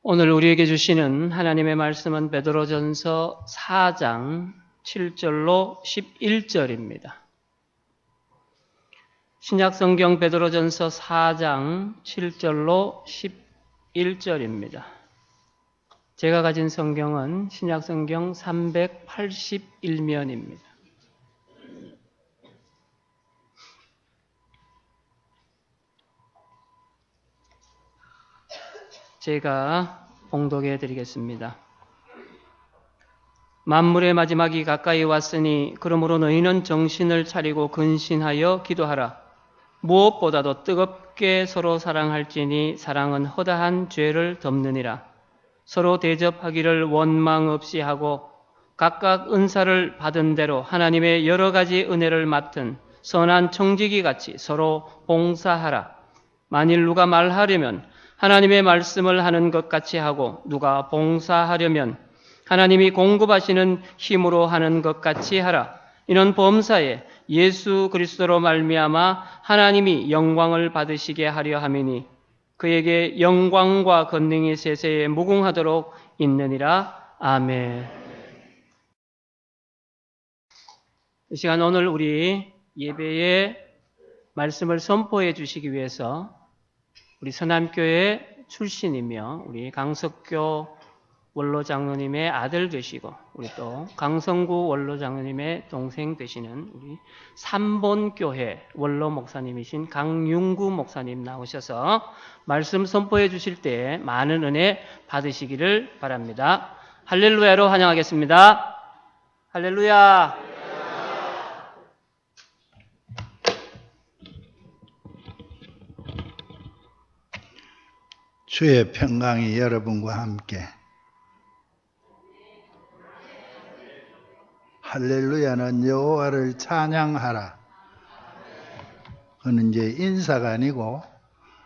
오늘 우리에게 주시는 하나님의 말씀은 베드로전서 4장 7절로 11절입니다. 신약성경 베드로전서 4장 7절로 11절입니다. 제가 가진 성경은 신약성경 381면입니다. 제가 봉독해 드리겠습니다. 만물의 마지막이 가까이 왔으니 그러므로 너희는 정신을 차리고 근신하여 기도하라. 무엇보다도 뜨겁게 서로 사랑할지니 사랑은 허다한 죄를 덮느니라. 서로 대접하기를 원망 없이 하고 각각 은사를 받은 대로 하나님의 여러 가지 은혜를 맡은 선한 청지기 같이 서로 봉사하라. 만일 누가 말하려면 하나님의 말씀을 하는 것 같이 하고 누가 봉사하려면 하나님이 공급하시는 힘으로 하는 것 같이 하라. 이는 범사에 예수 그리스도로 말미암아 하나님이 영광을 받으시게 하려 함이니 그에게 영광과 권능이 세세에 무궁하도록 있느니라. 아멘. 이 시간 오늘 우리 예배의 말씀을 선포해 주시기 위해서 우리 서남교회 출신이며 우리 강석교 원로장로님의 아들 되시고 우리 또 강성구 원로장로님의 동생 되시는 우리 삼본교회 원로 목사님이신 강윤구 목사님 나오셔서 말씀 선포해 주실 때 많은 은혜 받으시기를 바랍니다. 할렐루야로 환영하겠습니다. 할렐루야. 주의 평강이 여러분과 함께. 할렐루야는 여호와를 찬양하라. 그는 이제 인사가 아니고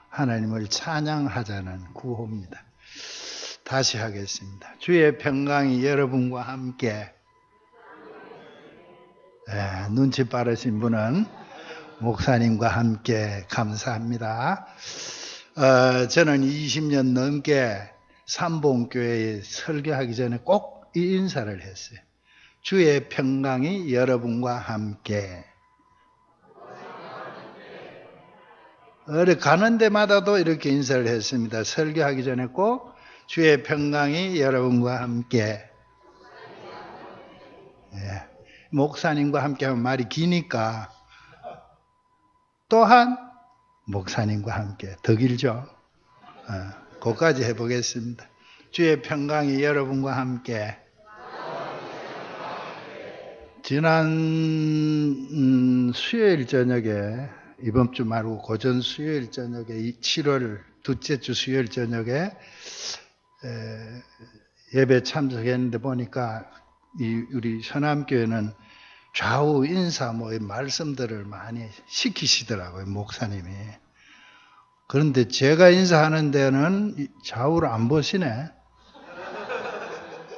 하나님을 찬양하자는 구호입니다. 다시 하겠습니다. 주의 평강이 여러분과 함께. 눈치 빠르신 분은 목사님과 함께 감사합니다. 저는 20년 넘게 삼봉교회에 설교하기 전에 꼭 이 인사를 했어요. 주의 평강이 여러분과 함께. 어디 가는 데마다도 이렇게 인사를 했습니다. 설교하기 전에 꼭 주의 평강이 여러분과 함께. 목사님과 함께 하면 말이 기니까 또한 목사님과 함께 더 길죠. 그것까지 해보겠습니다. 주의 평강이 여러분과 함께. 지난 수요일 저녁에, 이번 주 말고 고전 수요일 저녁에 7월 둘째 주 수요일 저녁에 예배 참석했는데 보니까 우리 서남교회는 좌우 인사 말씀들을 많이 시키시더라고요, 목사님이. 그런데 제가 인사하는 데는 좌우를 안 보시네.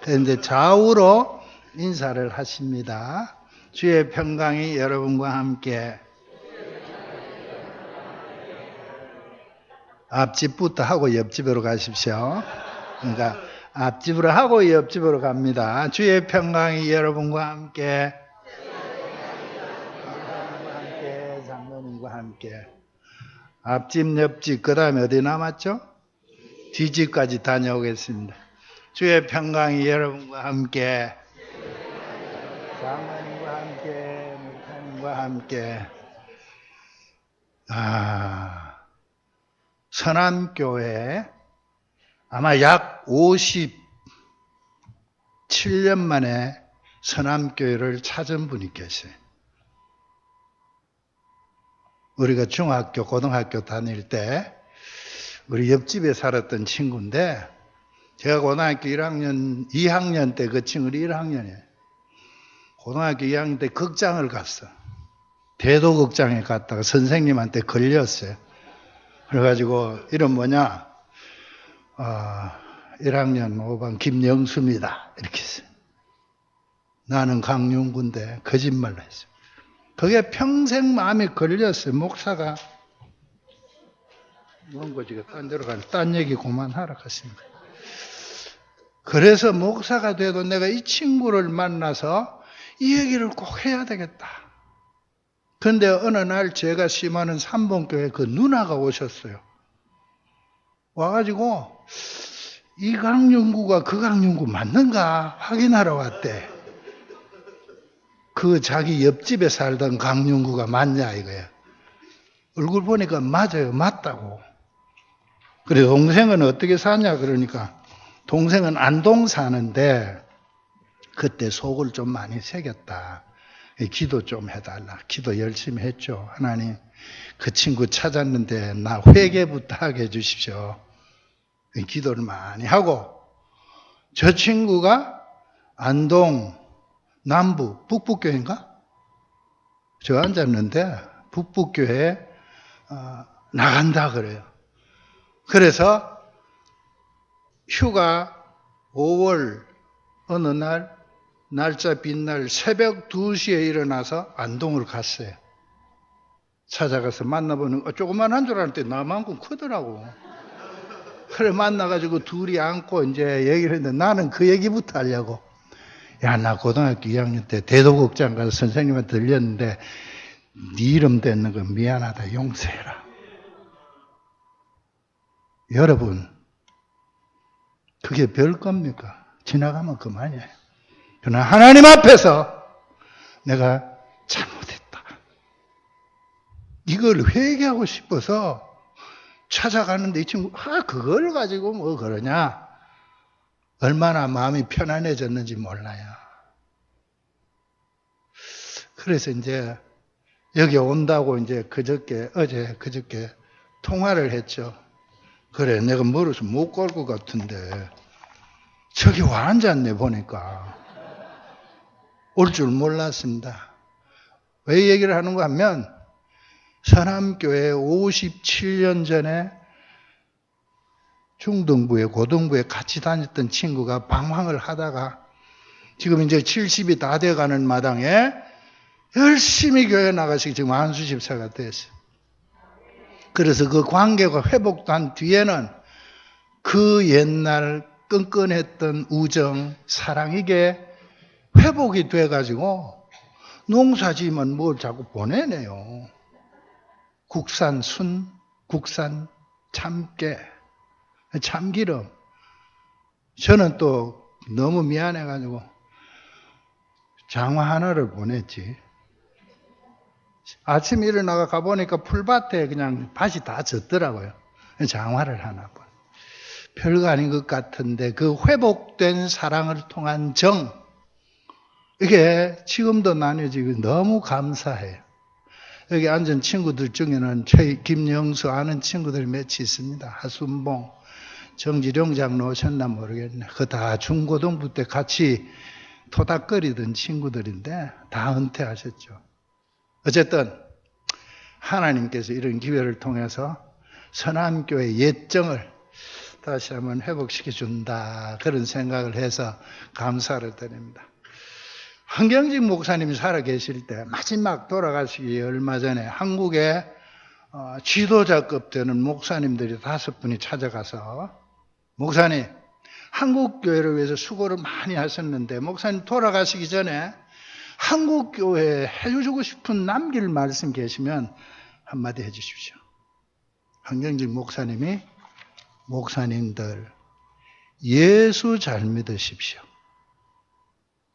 그런데 좌우로 인사를 하십니다. 주의 평강이 여러분과 함께. 앞집부터 하고 옆집으로 가십시오. 그러니까 앞집으로 하고 옆집으로 갑니다. 주의 평강이 여러분과 함께. 장로님과 함께. 앞집, 옆집, 그 다음에 어디 남았죠? 뒤집까지 다녀오겠습니다. 주의 평강이 여러분과 함께. 장로님과 함께, 목사님과 함께. 서남교회 아마 약 57년 만에 서남교회를 찾은 분이 계세요. 우리가 중학교, 고등학교 다닐 때 우리 옆집에 살았던 친구인데 제가 고등학교 2학년 때 그 친구는 1학년이에요. 고등학교 2학년 때 극장을 갔어. 대도극장에 갔다가 선생님한테 걸렸어요. 그래가지고 이름 뭐냐? 1학년 5반 김영수입니다. 이렇게 했어요. 나는 강윤구인데 거짓말을 했어요. 그게 평생 마음에 걸렸어요. 목사가 뭔 거지? 딴 데로 가서 딴 얘기 그만하라 하십니다. 그래서 목사가 돼도 내가 이 친구를 만나서 이 얘기를 꼭 해야 되겠다. 그런데 어느 날 제가 심하는 삼봉교회 그 누나가 오셨어요. 와가지고 이 강윤구가 그 강윤구 맞는가 확인하러 왔대. 그 자기 옆집에 살던 강윤구가 맞냐 이거야. 얼굴 보니까 맞아요. 맞다고. 그래 동생은 어떻게 사냐 그러니까 동생은 안동 사는데 그때 속을 좀 많이 새겼다. 기도 좀 해달라. 기도 열심히 했죠. 하나님 그 친구 찾았는데 나 회개부터 하게 해주십시오. 기도를 많이 하고 저 친구가 안동 남부 북북교회인가? 저 앉았는데 북북교회에 나간다 그래요. 그래서 휴가 5월 어느 날 날짜 빛날 새벽 2시에 일어나서 안동을 갔어요. 찾아가서 만나보는 조그만한 줄 알았는데 나만큼 크더라고. 그래 만나가지고 둘이 앉고 이제 얘기를 했는데 나는 그 얘기부터 하려고. 야, 나 고등학교 2학년 때 대도극장 가서 선생님한테 들렸는데 네 이름 댔는 거 미안하다 용서해라. 여러분 그게 별 겁니까? 지나가면 그만이에요. 그러나 하나님 앞에서 내가 잘못했다. 이걸 회개하고 싶어서 찾아가는데 이 친구 그걸 가지고 뭐 그러냐. 얼마나 마음이 편안해졌는지 몰라요. 그래서 이제 여기 온다고 이제 어제 그저께 통화를 했죠. 그래 내가 멀어서 못 갈 것 같은데 저기 와 앉았네 보니까. 올 줄 몰랐습니다. 왜 얘기를 하는가 하면 서남교회 57년 전에 중등부에 고등부에 같이 다녔던 친구가 방황을 하다가 지금 이제 70이 다 돼가는 마당에 열심히 교회 나가시고 지금 안수 집사가 됐어요. 그래서 그 관계가 회복된 뒤에는 그 옛날 끈끈했던 우정, 사랑 이게 회복이 돼가지고 농사지면 뭘 자꾸 보내네요. 국산 순, 국산 참깨, 참기름. 저는 또 너무 미안해가지고 장화 하나를 보냈지. 아침에 일어나가 가보니까 풀밭에 그냥 밭이 다 젖더라고요. 장화를 하나 본. 별거 아닌 것 같은데 그 회복된 사랑을 통한 정, 이게 지금도 나뉘어지고 너무 감사해요. 여기 앉은 친구들 중에는 김영수 아는 친구들이 몇이 있습니다. 하순봉, 정지룡 장로 오셨나 모르겠네. 그 다 중고등부 때 같이 토닥거리던 친구들인데 다 은퇴하셨죠. 어쨌든 하나님께서 이런 기회를 통해서 서남교회 옛정을 다시 한번 회복시켜 준다. 그런 생각을 해서 감사를 드립니다. 한경직 목사님이 살아계실 때 마지막 돌아가시기 얼마 전에 한국에 지도자급 되는 목사님들이 5분이 찾아가서 목사님 한국교회를 위해서 수고를 많이 하셨는데 목사님 돌아가시기 전에 한국교회에 해주고 싶은 남길 말씀 계시면 한마디 해주십시오. 한경직 목사님이 목사님들 예수 잘 믿으십시오.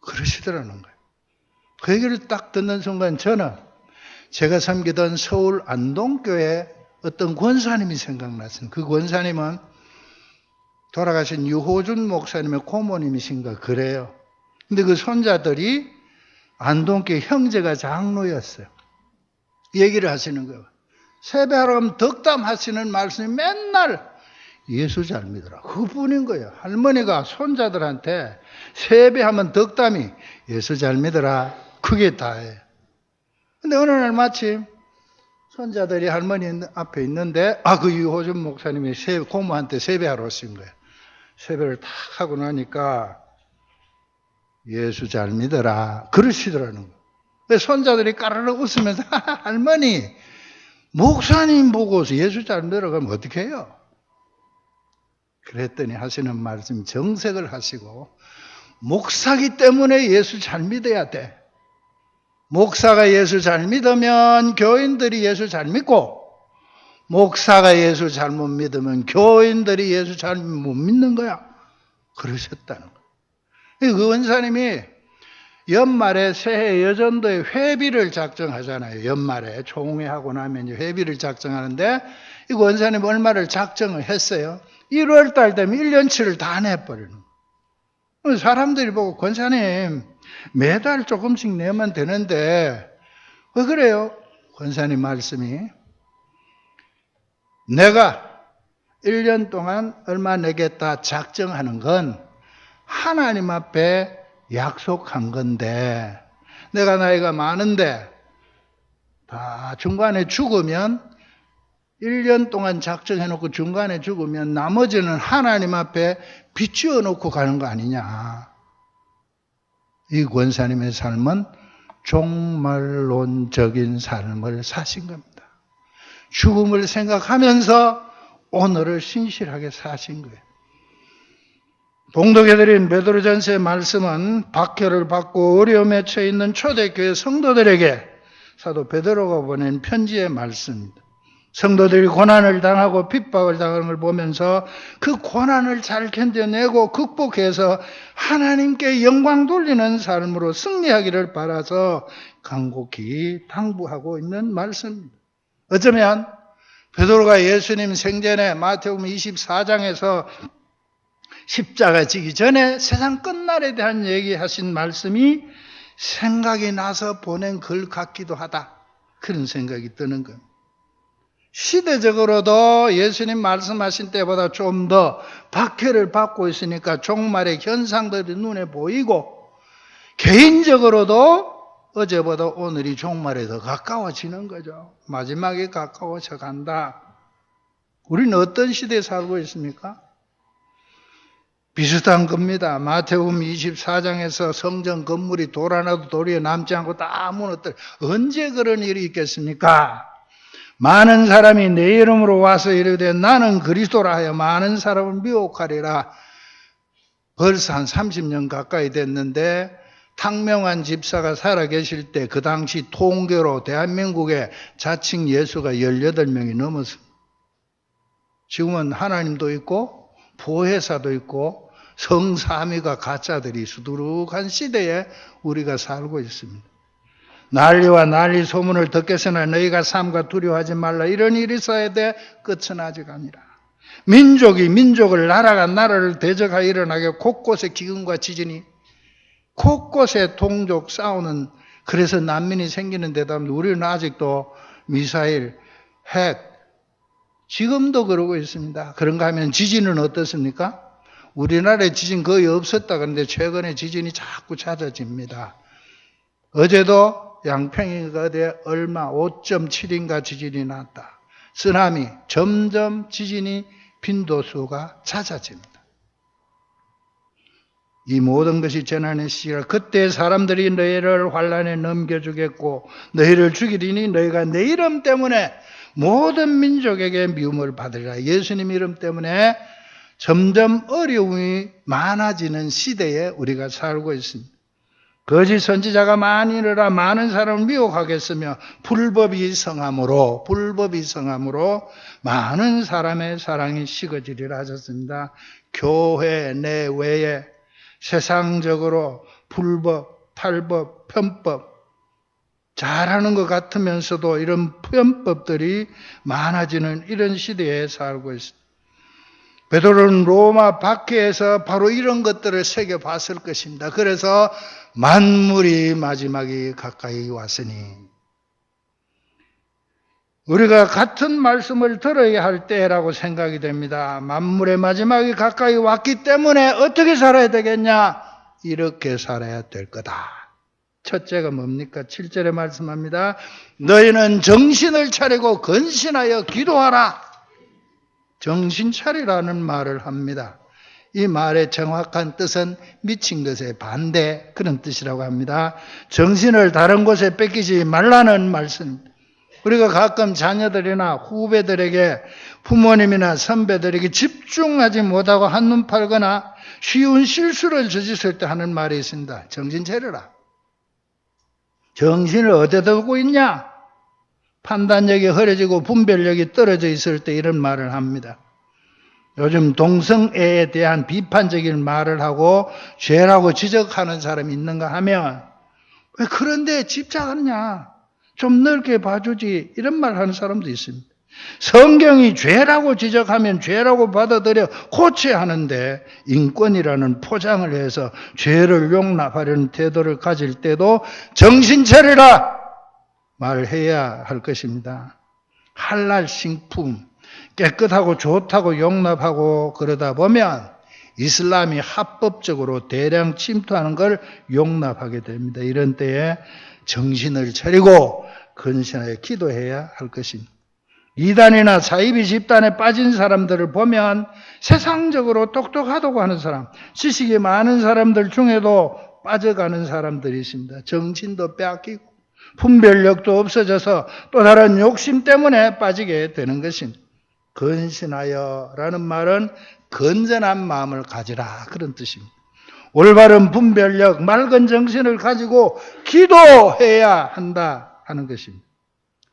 그러시더라는 거예요. 그 얘기를 딱 듣는 순간 저는 제가 섬기던 서울 안동교회 어떤 권사님이 생각났어요. 그 권사님은 돌아가신 유호준 목사님의 고모님이신가 그래요. 근데 그 손자들이 안동교회 형제가 장로였어요. 얘기를 하시는 거예요. 세배하러 가면 덕담하시는 말씀이 맨날 예수 잘 믿어라. 그뿐인 거예요. 할머니가 손자들한테 세배하면 덕담이 예수 잘 믿어라. 그게 다예요. 근데 어느 날 마침 손자들이 할머니 앞에 있는데 그 유호준 목사님이 고모한테 세배하러 오신 거예요. 세배를 탁 하고 나니까 예수 잘 믿어라. 그러시더라는 거예요. 손자들이 까르르 웃으면서 할머니 목사님 보고서 예수 잘 믿어라 그러면 어떻게 해요? 그랬더니 하시는 말씀 정색을 하시고 목사기 때문에 예수 잘 믿어야 돼. 목사가 예수 잘 믿으면 교인들이 예수 잘 믿고 목사가 예수 잘못 믿으면 교인들이 예수 잘 못 믿는 거야. 그러셨다는 거예요. 그 원사님이 연말에 새해 여전도에 회비를 작정하잖아요. 연말에 총회하고 나면 이제 회비를 작정하는데 이 원사님 얼마를 작정을 했어요. 1월 달 되면 1년치를 다 내버리는 거예요. 사람들이 보고 권사님 매달 조금씩 내면 되는데 왜 그래요? 권사님 말씀이 내가 1년 동안 얼마 내겠다 작정하는 건 하나님 앞에 약속한 건데 내가 나이가 많은데 다 중간에 죽으면 1년 동안 작정해놓고 중간에 죽으면 나머지는 하나님 앞에 비추어 놓고 가는 거 아니냐. 이 권사님의 삶은 종말론적인 삶을 사신 겁니다. 죽음을 생각하면서 오늘을 신실하게 사신 거예요. 봉독해 드린 베드로전서의 말씀은 박해를 받고 어려움에 처해 있는 초대교회 성도들에게 사도 베드로가 보낸 편지의 말씀입니다. 성도들이 고난을 당하고 핍박을 당하는 걸 보면서 그 고난을 잘 견뎌내고 극복해서 하나님께 영광 돌리는 삶으로 승리하기를 바라서 간곡히 당부하고 있는 말씀입니다. 어쩌면 베드로가 예수님 생전에 마태복음 24장에서 십자가 지기 전에 세상 끝날에 대한 얘기하신 말씀이 생각이 나서 보낸 글 같기도 하다. 그런 생각이 드는 겁니다. 시대적으로도 예수님 말씀하신 때보다 좀 더 박해를 받고 있으니까 종말의 현상들이 눈에 보이고 개인적으로도 어제보다 오늘이 종말에 더 가까워지는 거죠. 마지막에 가까워져 간다. 우리는 어떤 시대에 살고 있습니까? 비슷한 겁니다. 마태복음 24장에서 성전 건물이 돌 하나도 도리에 남지 않고 다 무너뜨려. 언제 그런 일이 있겠습니까? 많은 사람이 내 이름으로 와서 이르되 나는 그리스도라 하여 많은 사람을 미혹하리라. 벌써 한 30년 가까이 됐는데 탕명한 집사가 살아계실 때 그 당시 통계로 대한민국에 자칭 예수가 18명이 넘었습니다. 지금은 하나님도 있고 보혜사도 있고 성삼위가 가짜들이 수두룩한 시대에 우리가 살고 있습니다. 난리와 난리 소문을 듣겠으나 너희가 삼가 두려워하지 말라. 이런 일이 있어야 돼. 끝은 아직 아니라. 민족이 민족을 나라가 나라를 대적하여 일어나게 곳곳에 기근과 지진이 곳곳에 동족 싸우는 그래서 난민이 생기는 데다 우리는 아직도 미사일, 핵 지금도 그러고 있습니다. 그런가 하면 지진은 어떻습니까? 우리나라에 지진 거의 없었다 그런데 최근에 지진이 자꾸 잦아집니다. 어제도 양평이가 어디에 얼마 5.7인가 지진이 났다. 쓰나미 점점 지진이 빈도수가 잦아집니다. 이 모든 것이 재난의 시기라. 그때 사람들이 너희를 환난에 넘겨주겠고 너희를 죽이리니 너희가 내 이름 때문에 모든 민족에게 미움을 받으리라. 예수님 이름 때문에 점점 어려움이 많아지는 시대에 우리가 살고 있습니다. 거짓 선지자가 많이 일어나 많은 사람을 미혹하겠으며 불법이 성함으로 많은 사람의 사랑이 식어지리라 하셨습니다. 교회 내외에 세상적으로 불법, 탈법, 편법 잘하는 것 같으면서도 이런 편법들이 많아지는 이런 시대에 살고 있습니다. 베드로는 로마 박해에서 바로 이런 것들을 새겨봤을 것입니다. 그래서 만물이 마지막이 가까이 왔으니 우리가 같은 말씀을 들어야 할 때라고 생각이 됩니다. 만물의 마지막이 가까이 왔기 때문에 어떻게 살아야 되겠냐? 이렇게 살아야 될 거다. 첫째가 뭡니까? 7절에 말씀합니다. 너희는 정신을 차리고 근신하여 기도하라. 정신 차리라는 말을 합니다. 이 말의 정확한 뜻은 미친 것의 반대 그런 뜻이라고 합니다. 정신을 다른 곳에 뺏기지 말라는 말씀입니다. 우리가 가끔 자녀들이나 후배들에게 부모님이나 선배들에게 집중하지 못하고 한눈 팔거나 쉬운 실수를 저질렀을 때 하는 말이 있습니다. 정신 차려라. 정신을 어디다 두고 있냐? 판단력이 흐려지고 분별력이 떨어져 있을 때 이런 말을 합니다. 요즘 동성애에 대한 비판적인 말을 하고 죄라고 지적하는 사람이 있는가 하면 왜 그런데 집착하느냐? 좀 넓게 봐주지. 이런 말 하는 사람도 있습니다. 성경이 죄라고 지적하면 죄라고 받아들여 고쳐야 하는데 인권이라는 포장을 해서 죄를 용납하려는 태도를 가질 때도 정신 차리라 말해야 할 것입니다. 할랄 식품, 깨끗하고 좋다고 용납하고 그러다 보면 이슬람이 합법적으로 대량 침투하는 걸 용납하게 됩니다. 이런 때에 정신을 차리고 근신하여 기도해야 할 것입니다. 이단이나 사이비 집단에 빠진 사람들을 보면 세상적으로 똑똑하다고 하는 사람, 지식이 많은 사람들 중에도 빠져가는 사람들이 있습니다. 정신도 빼앗기고 분별력도 없어져서 또 다른 욕심 때문에 빠지게 되는 것입니다. 근신하여라는 말은 건전한 마음을 가지라 그런 뜻입니다. 올바른 분별력, 맑은 정신을 가지고 기도해야 한다 하는 것입니다.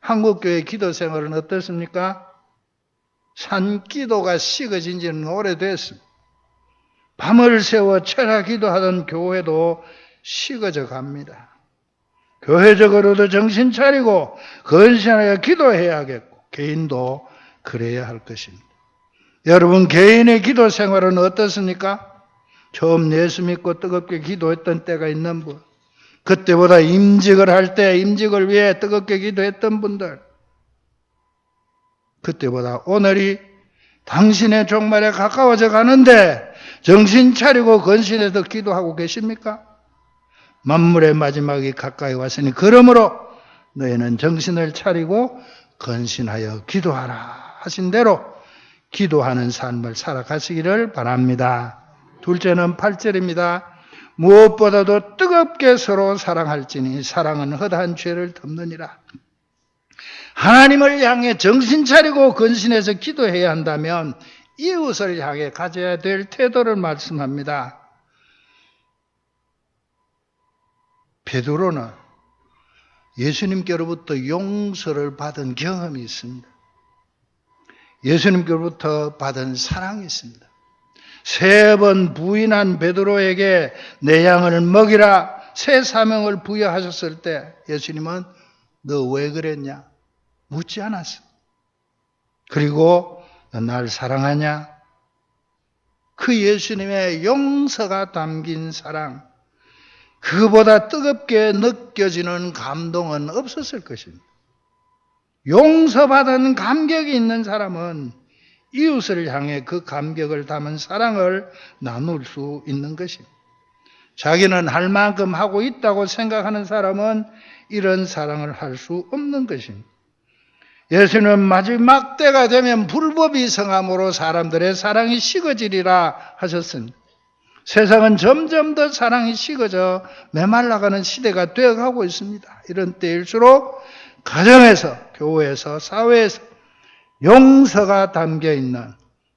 한국교회 기도 생활은 어떻습니까? 산기도가 식어진 지는 오래됐습니다. 밤을 새워 철야 기도하던 교회도 식어져 갑니다. 교회적으로도 정신 차리고 건신하여 기도해야겠고 개인도 그래야 할 것입니다. 여러분 개인의 기도 생활은 어떻습니까? 처음 예수 믿고 뜨겁게 기도했던 때가 있는 분, 그때보다 임직을 할 때 임직을 위해 뜨겁게 기도했던 분들, 그때보다 오늘이 당신의 종말에 가까워져 가는데 정신 차리고 건신해서 기도하고 계십니까? 만물의 마지막이 가까이 왔으니 그러므로 너희는 정신을 차리고 건신하여 기도하라 하신 대로 기도하는 삶을 살아가시기를 바랍니다. 둘째는 8절입니다. 무엇보다도 뜨겁게 서로 사랑할지니 사랑은 허다한 죄를 덮느니라. 하나님을 향해 정신 차리고 건신해서 기도해야 한다면 이웃을 향해 가져야 될 태도를 말씀합니다. 베드로는 예수님께로부터 용서를 받은 경험이 있습니다. 예수님께로부터 받은 사랑이 있습니다. 3번 부인한 베드로에게 내 양을 먹이라 새 사명을 부여하셨을 때 예수님은 너 왜 그랬냐? 묻지 않았어. 그리고 너 날 사랑하냐? 그 예수님의 용서가 담긴 사랑, 그보다 뜨겁게 느껴지는 감동은 없었을 것입니다. 용서받은 감격이 있는 사람은 이웃을 향해 그 감격을 담은 사랑을 나눌 수 있는 것입니다. 자기는 할 만큼 하고 있다고 생각하는 사람은 이런 사랑을 할 수 없는 것입니다. 예수님은 마지막 때가 되면 불법이 성함으로 사람들의 사랑이 식어지리라 하셨습니다. 세상은 점점 더 사랑이 식어져 메말라가는 시대가 되어가고 있습니다. 이런 때일수록 가정에서, 교회에서, 사회에서 용서가 담겨있는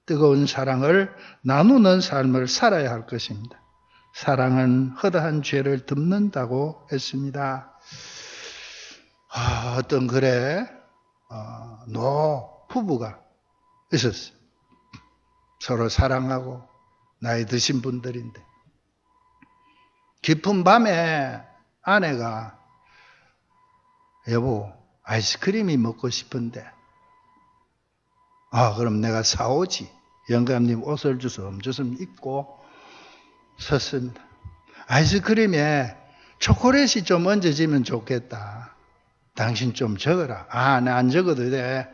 뜨거운 사랑을 나누는 삶을 살아야 할 것입니다. 사랑은 허다한 죄를 덮는다고 했습니다. 어떤 글에 노 부부가 있었어요. 서로 사랑하고 나이 드신 분들인데 깊은 밤에 아내가 여보 아이스크림이 먹고 싶은데 그럼 내가 사오지. 영감님 옷을 주섬 입고 섰습니다. 아이스크림에 초콜릿이 좀 얹어지면 좋겠다. 당신 좀 적어라. 나 안 적어도 돼.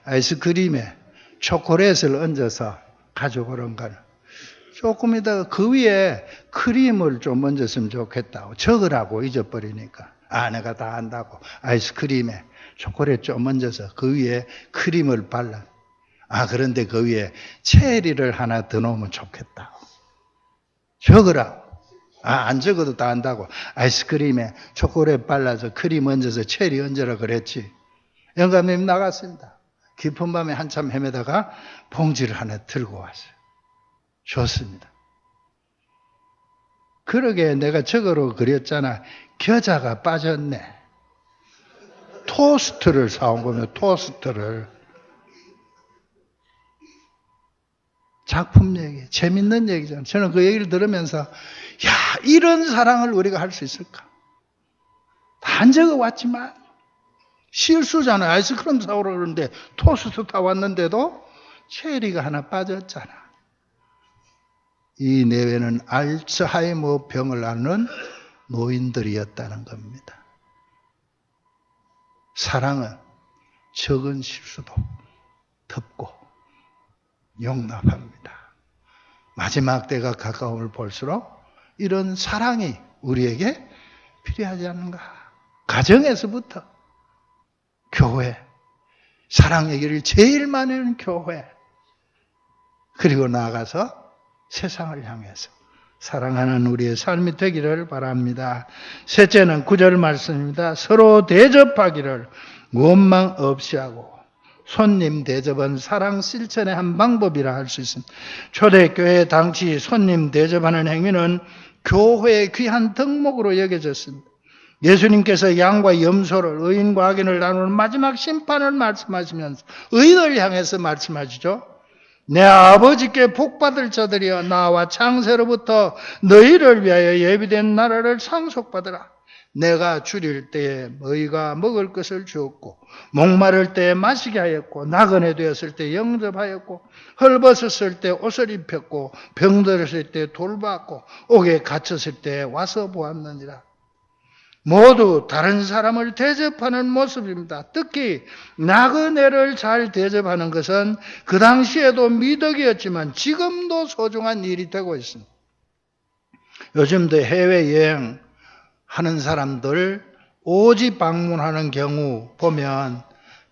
아이스크림에 초콜릿을 얹어서 가져오는 걸. 조금 있다가 그 위에 크림을 좀 얹었으면 좋겠다고. 적으라고 잊어버리니까. 내가 다 안다고. 아이스크림에 초콜릿 좀 얹어서 그 위에 크림을 발라. 그런데 그 위에 체리를 하나 더 넣으면 좋겠다고. 적으라고. 안 적어도 다 안다고. 아이스크림에 초콜릿 발라서 크림 얹어서 체리 얹으라 그랬지. 영감님 나갔습니다. 깊은 밤에 한참 헤매다가 봉지를 하나 들고 왔어요. 줬습니다. 그러게 내가 저거로 그렸잖아. 겨자가 빠졌네. 토스트를 사온 거면 토스트를. 작품 얘기, 재밌는 얘기잖아요. 저는 그 얘기를 들으면서 야, 이런 사랑을 우리가 할 수 있을까? 안 적어왔지만 실수잖아요. 아이스크림 사오라 그러는데 토스트 다 왔는데도 체리가 하나 빠졌잖아. 이 내외는 알츠하이머 병을 앓는 노인들이었다는 겁니다. 사랑은 적은 실수도 덮고 용납합니다. 마지막 때가 가까움을 볼수록 이런 사랑이 우리에게 필요하지 않는가. 가정에서부터 교회, 사랑 얘기를 제일 많이 하는 교회, 그리고 나아가서 세상을 향해서 사랑하는 우리의 삶이 되기를 바랍니다. 셋째는 9절 말씀입니다. 서로 대접하기를 원망 없이 하고, 손님 대접은 사랑 실천의 한 방법이라 할 수 있습니다. 초대교회 당시 손님 대접하는 행위는 교회의 귀한 덕목으로 여겨졌습니다. 예수님께서 양과 염소를, 의인과 악인을 나누는 마지막 심판을 말씀하시면서 의인을 향해서 말씀하시죠. 내 아버지께 복받을 자들이여, 나와 창세로부터 너희를 위하여 예비된 나라를 상속받으라. 내가 줄일 때에 너희가 먹을 것을 주었고, 목마를 때에 마시게 하였고, 나그네 되었을 때 영접하였고, 헐벗었을 때 옷을 입혔고, 병들었을 때 돌봤고, 옥에 갇혔을 때 와서 보았느니라. 모두 다른 사람을 대접하는 모습입니다. 특히 나그네를 잘 대접하는 것은 그 당시에도 미덕이었지만 지금도 소중한 일이 되고 있습니다. 요즘도 해외여행 하는 사람들 오지 방문하는 경우 보면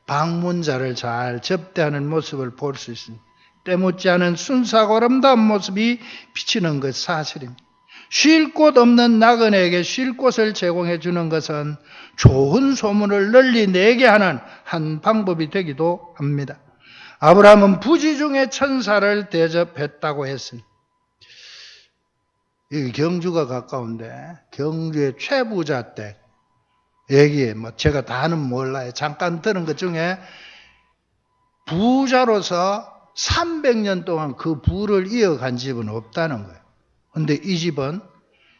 방문자를 잘 접대하는 모습을 볼 수 있습니다. 때묻지 않은 순수하고 아름다운 모습이 비치는 것 사실입니다. 쉴 곳 없는 나그네에게 쉴 곳을 제공해 주는 것은 좋은 소문을 널리 내게 하는 한 방법이 되기도 합니다. 아브라함은 부지 중에 천사를 대접했다고 했습니다. 이 경주가 가까운데 경주의 최부자 때 얘기에 제가 다는 몰라요. 잠깐 들은 것 중에 부자로서 300년 동안 그 부를 이어간 집은 없다는 거예요. 근데 이 집은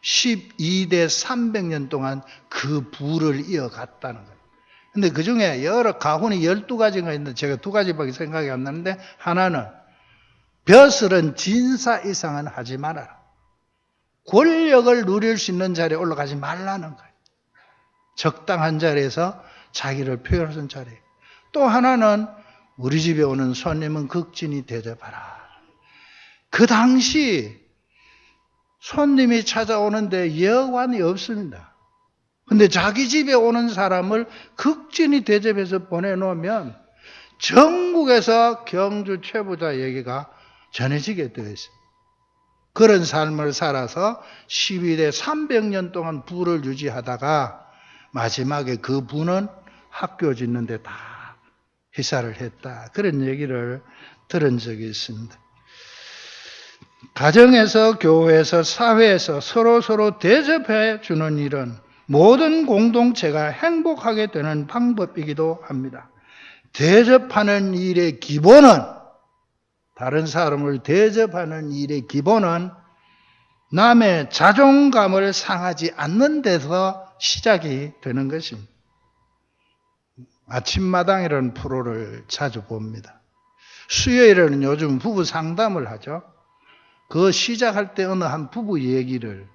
12대 300년 동안 그 부를 이어갔다는 거예요. 근데 그 중에 여러 가훈이 12가지가 있는데 제가 2가지밖에 생각이 안 나는데, 하나는 벼슬은 진사 이상은 하지 말아라. 권력을 누릴 수 있는 자리에 올라가지 말라는 거예요. 적당한 자리에서 자기를 표현할 수 있는 자리. 또 하나는 우리 집에 오는 손님은 극진히 대접하라. 그 당시 손님이 찾아오는데 여관이 없습니다. 근데 자기 집에 오는 사람을 극진히 대접해서 보내놓으면 전국에서 경주 최부자 얘기가 전해지게 되어 있어요. 그런 삶을 살아서 12대 300년 동안 부를 유지하다가 마지막에 그 부는 학교 짓는데 다 희사를 했다. 그런 얘기를 들은 적이 있습니다. 가정에서, 교회에서, 사회에서 서로 대접해 주는 일은 모든 공동체가 행복하게 되는 방법이기도 합니다. 대접하는 일의 기본은, 다른 사람을 대접하는 일의 기본은 남의 자존감을 상하지 않는 데서 시작이 되는 것입니다. 아침마당이라는 프로를 자주 봅니다. 수요일에는 요즘 부부 상담을 하죠. 그 시작할 때 어느 한 부부 얘기를,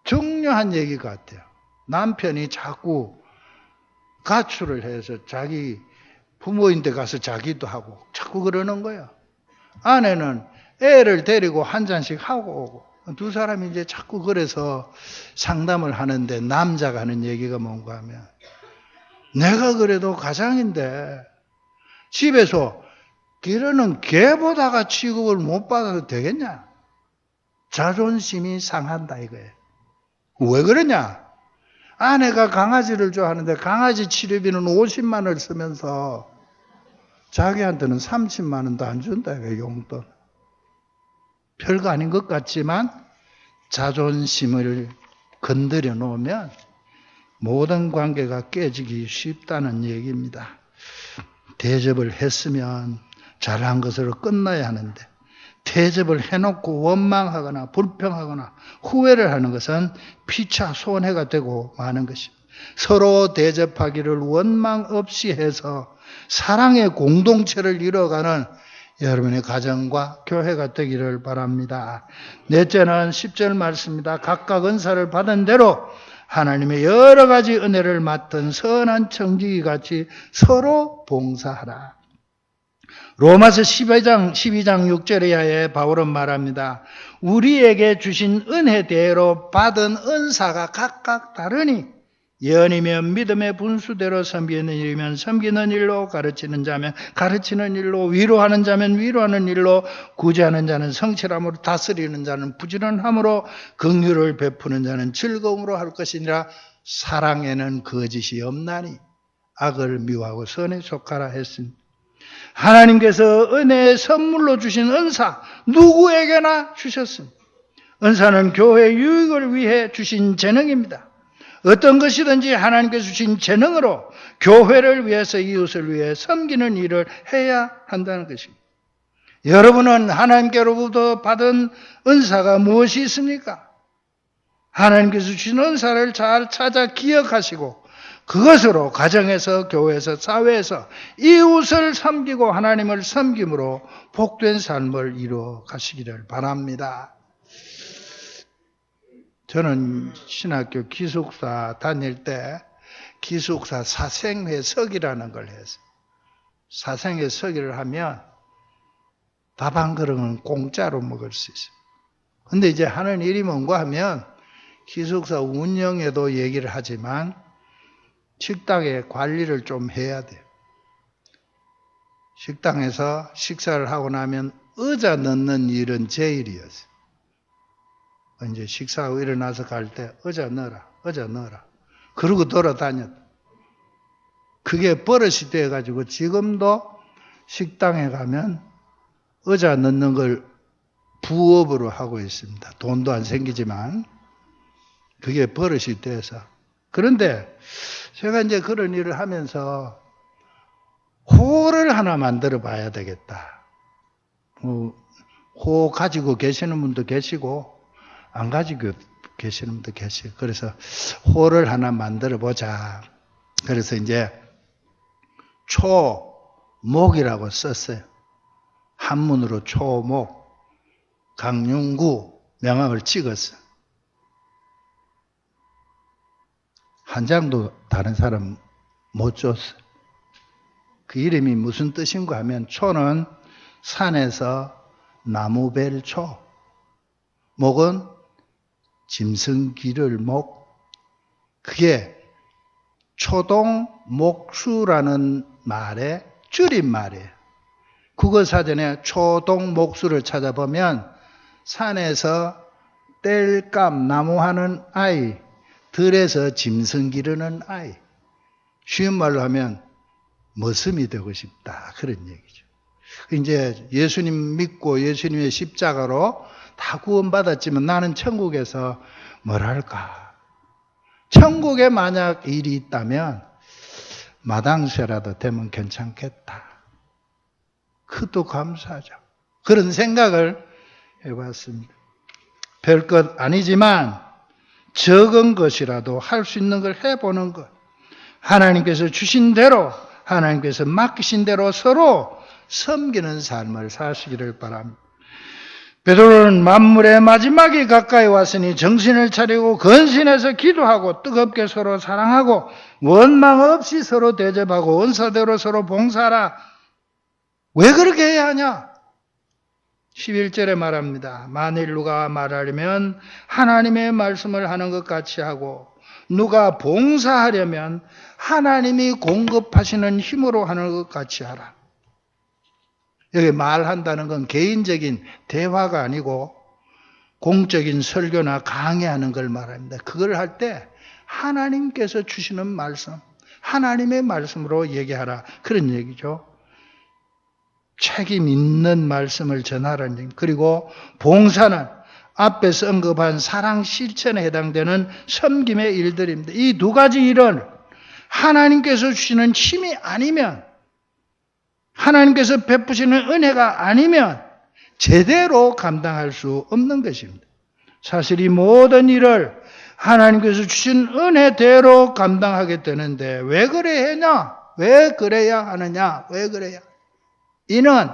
중요한 얘기 같아요. 남편이 자꾸 가출을 해서 자기 부모인데 가서 자기도 하고 자꾸 그러는 거예요. 아내는 애를 데리고 한 잔씩 하고 오고, 두 사람이 이제 자꾸 그래서 상담을 하는데, 남자가 하는 얘기가 뭔가 하면, 내가 그래도 가장인데 집에서 기르는 개보다가 취급을 못 받아도 되겠냐? 자존심이 상한다 이거예요. 왜 그러냐? 아내가 강아지를 좋아하는데 강아지 치료비는 50만 원을 쓰면서 자기한테는 30만 원도 안 준다, 이거 용돈. 별거 아닌 것 같지만 자존심을 건드려 놓으면 모든 관계가 깨지기 쉽다는 얘기입니다. 대접을 했으면 잘한 것으로 끝나야 하는데 대접을 해놓고 원망하거나 불평하거나 후회를 하는 것은 피차 손해가 되고 마는 것입니다. 서로 대접하기를 원망 없이 해서 사랑의 공동체를 이뤄가는 여러분의 가정과 교회가 되기를 바랍니다. 넷째는 10절 말씀입니다. 각각 은사를 받은 대로 하나님의 여러 가지 은혜를 맡은 선한 청지기 같이 서로 봉사하라. 로마서 12장 6절에 바울은 말합니다. 우리에게 주신 은혜대로 받은 은사가 각각 다르니 예언이면 믿음의 분수대로, 섬기는 일이면 섬기는 일로, 가르치는 자면 가르치는 일로, 위로하는 자면 위로하는 일로, 구제하는 자는 성실함으로, 다스리는 자는 부지런함으로, 긍휼을 베푸는 자는 즐거움으로 할 것이니라. 사랑에는 거짓이 없나니 악을 미워하고 선에 속하라 했습니다. 하나님께서 은혜의 선물로 주신 은사 누구에게나 주셨습니다. 은사는 교회의 유익을 위해 주신 재능입니다. 어떤 것이든지 하나님께서 주신 재능으로 교회를 위해서, 이웃을 위해 섬기는 일을 해야 한다는 것입니다. 여러분은 하나님께로부터 받은 은사가 무엇이 있습니까? 하나님께서 주신 은사를 잘 찾아 기억하시고 그것으로 가정에서, 교회에서, 사회에서 이웃을 섬기고 하나님을 섬김으로 복된 삶을 이루어 가시기를 바랍니다. 저는 신학교 기숙사 다닐 때 기숙사 사생회석이라는 걸 했어요. 사생회석이를 하면 밥 한 그릇은 공짜로 먹을 수 있어요. 근데 이제 하는 일이 뭔가 하면 기숙사 운영에도 얘기를 하지만 식당의 관리를 좀 해야 돼요. 식당에서 식사를 하고 나면 의자 넣는 일은 제 일이었어요. 이제 식사하고 일어나서 갈 때 의자 넣어라. 그러고 돌아다녔다. 그게 버릇이 돼가지고 지금도 식당에 가면 의자 넣는 걸 부업으로 하고 있습니다. 돈도 안 생기지만 그게 버릇이 돼서. 그런데 제가 이제 그런 일을 하면서 호를 하나 만들어 봐야 되겠다. 호 가지고 계시는 분도 계시고 안 가지고 계시는 분도 계시고, 그래서 호를 하나 만들어 보자. 그래서 이제 초목이라고 썼어요. 한문으로 초목, 강윤구 명함을 찍었어요. 한 장도 다른 사람 못 줬어요. 그 이름이 무슨 뜻인가 하면, 초는 산에서 나무 벨 초, 목은 짐승기를 목, 그게 초동목수라는 말의 줄임말이에요. 국어사전에 초동목수를 찾아보면 산에서 땔감 나무하는 아이, 들에서 짐승 기르는 아이, 쉬운 말로 하면 머슴이 되고 싶다, 그런 얘기죠. 이제 예수님 믿고 예수님의 십자가로 다 구원받았지만 나는 천국에서 뭐랄까, 천국에 만약 일이 있다면 마당쇠라도 되면 괜찮겠다. 그것도 감사하죠. 그런 생각을 해봤습니다. 별것 아니지만 적은 것이라도 할 수 있는 걸 해보는 것, 하나님께서 주신 대로, 하나님께서 맡기신 대로 서로 섬기는 삶을 사시기를 바랍니다. 베드로는 만물의 마지막이 가까이 왔으니 정신을 차리고 근신해서 기도하고 뜨겁게 서로 사랑하고 원망 없이 서로 대접하고 은사대로 서로 봉사하라. 왜 그렇게 해야 하냐? 11절에 말합니다. 만일 누가 말하려면 하나님의 말씀을 하는 것 같이 하고, 누가 봉사하려면 하나님이 공급하시는 힘으로 하는 것 같이 하라. 여기 말한다는 건 개인적인 대화가 아니고 공적인 설교나 강의하는 걸 말합니다. 그걸 할 때 하나님께서 주시는 말씀, 하나님의 말씀으로 얘기하라, 그런 얘기죠. 책임 있는 말씀을 전하라는 점. 그리고 봉사는 앞에서 언급한 사랑 실천에 해당되는 섬김의 일들입니다. 이 두 가지 일은 하나님께서 주시는 힘이 아니면, 하나님께서 베푸시는 은혜가 아니면 제대로 감당할 수 없는 것입니다. 사실 이 모든 일을 하나님께서 주신 은혜대로 감당하게 되는데 왜 그래 하냐? 왜 그래야 하느냐? 왜 그래야? 이는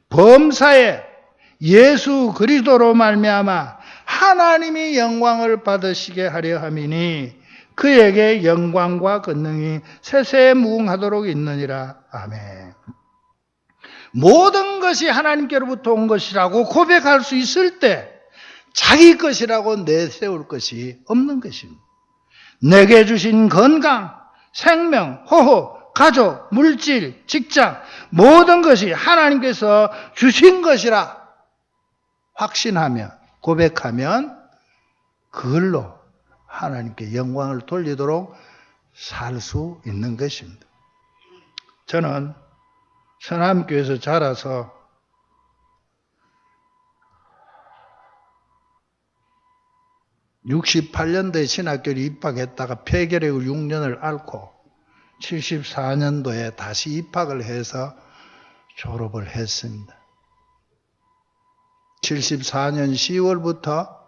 범사에 예수 그리스도로 말미암아 하나님이 영광을 받으시게 하려 함이니 그에게 영광과 권능이 세세무궁하도록 있느니라. 아멘. 모든 것이 하나님께로부터 온 것이라고 고백할 수 있을 때 자기 것이라고 내세울 것이 없는 것입니다. 내게 주신 건강, 생명, 호흡, 가족, 물질, 직장, 모든 것이 하나님께서 주신 것이라 확신하며 고백하면 그걸로 하나님께 영광을 돌리도록 살 수 있는 것입니다. 저는 서남교에서 자라서 68년도에 신학교를 입학했다가 폐결핵을 6년을 앓고 74년도에 다시 입학을 해서 졸업을 했습니다. 74년 10월부터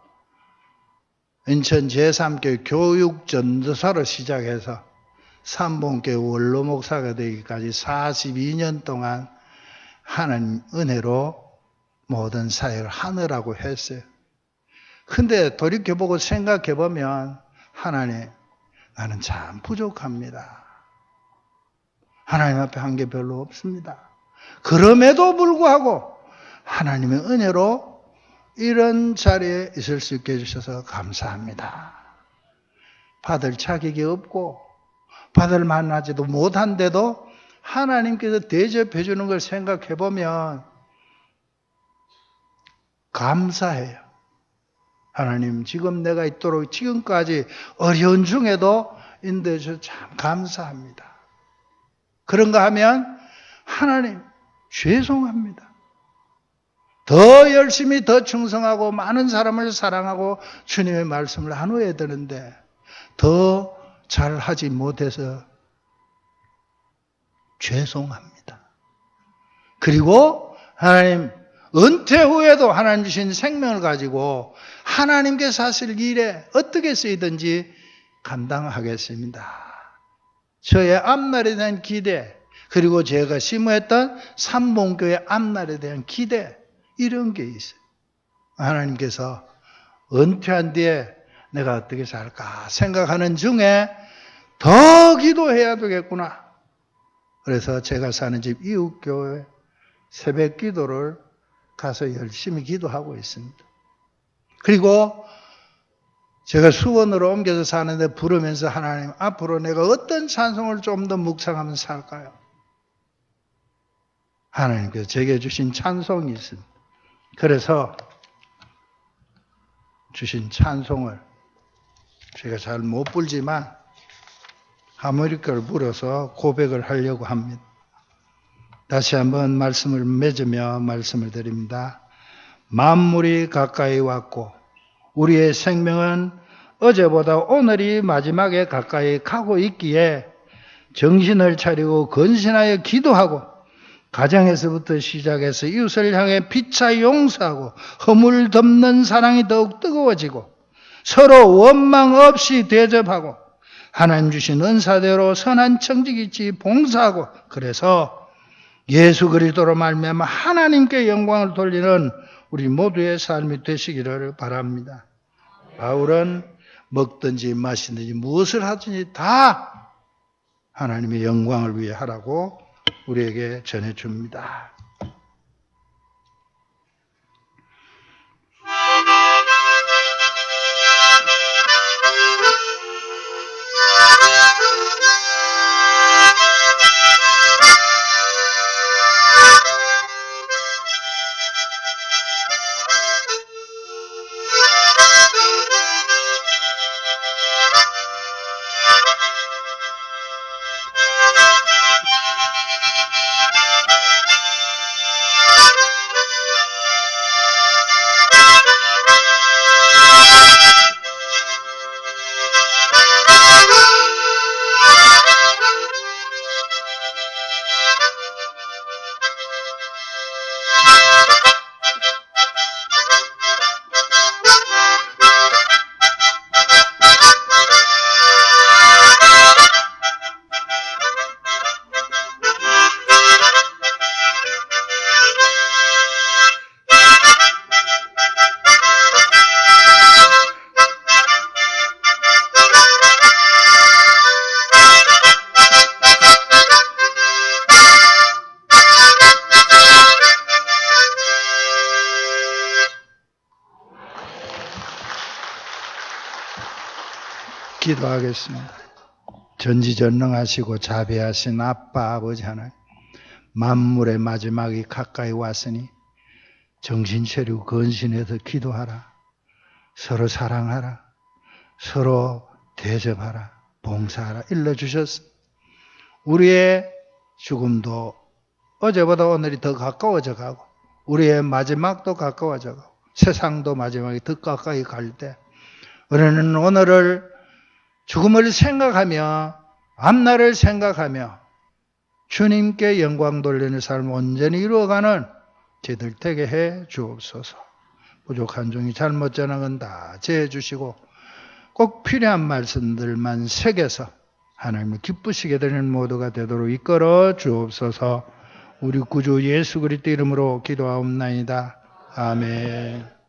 인천 제3교회 교육전도사로 시작해서 삼봉교회 원로목사가 되기까지 42년 동안 하나님 은혜로 모든 사역을 하느라고 했어요. 근데 돌이켜보고 생각해보면 하나님, 나는 참 부족합니다. 하나님 앞에 한 게 별로 없습니다. 그럼에도 불구하고 하나님의 은혜로 이런 자리에 있을 수 있게 해주셔서 감사합니다. 받을 자격이 없고 받을 만하지도 못한데도 하나님께서 대접해 주는 걸 생각해 보면 감사해요. 하나님, 지금 내가 있도록 지금까지 어려운 중에도 인도해 주셔서 참 감사합니다. 그런가 하면 하나님, 죄송합니다. 더 열심히 더 충성하고 많은 사람을 사랑하고 주님의 말씀을 나누어야 되는데 더 잘하지 못해서 죄송합니다. 그리고 하나님, 은퇴 후에도 하나님 주신 생명을 가지고 하나님께서 하실 일에 어떻게 쓰이든지 감당하겠습니다. 저의 앞날에 대한 기대, 그리고 제가 심어했던 삼봉교회 앞날에 대한 기대, 이런 게 있어요. 하나님께서 은퇴한 뒤에 내가 어떻게 살까 생각하는 중에 더 기도해야 되겠구나. 그래서 제가 사는 집 이웃교회 새벽 기도를 가서 열심히 기도하고 있습니다. 그리고 제가 수원으로 옮겨서 사는데 부르면서 하나님, 앞으로 내가 어떤 찬송을 좀 더 묵상하면서 살까요? 하나님께서 제게 주신 찬송이 있습니다. 그래서 주신 찬송을 제가 잘 못 불지만 하모니카를 불어서 고백을 하려고 합니다. 다시 한번 말씀을 맺으며 말씀을 드립니다. 만물이 가까이 왔고 우리의 생명은 어제보다 오늘이 마지막에 가까이 가고 있기에 정신을 차리고 근신하여 기도하고 가정에서부터 시작해서 이웃을 향해 피차 용서하고 허물 덮는 사랑이 더욱 뜨거워지고 서로 원망 없이 대접하고 하나님 주신 은사대로 선한 청지기치 봉사하고 그래서 예수 그리스도로 말미암아 하나님께 영광을 돌리는 우리 모두의 삶이 되시기를 바랍니다. 바울은 먹든지 마시든지 무엇을 하든지 다 하나님의 영광을 위해 하라고 우리에게 전해줍니다. 기도하겠습니다. 전지전능하시고 자비하신 아빠 아버지 하나님, 만물의 마지막이 가까이 왔으니 정신 차리고 근신해서 기도하라. 서로 사랑하라. 서로 대접하라. 봉사하라. 일러주셨습니다. 우리의 죽음도 어제보다 오늘이 더 가까워져 가고 우리의 마지막도 가까워져 가고 세상도 마지막이 더 가까이 갈 때 우리는 오늘을 죽음을 생각하며 앞날을 생각하며 주님께 영광 돌리는 삶을 온전히 이루어가는 저희들 되게 해 주옵소서. 부족한 종이 잘못 전한 건 다 제해 주시고 꼭 필요한 말씀들만 새겨서 하나님을 기쁘시게 되는 모두가 되도록 이끌어 주옵소서. 우리 구주 예수 그리스도 이름으로 기도하옵나이다. 아멘.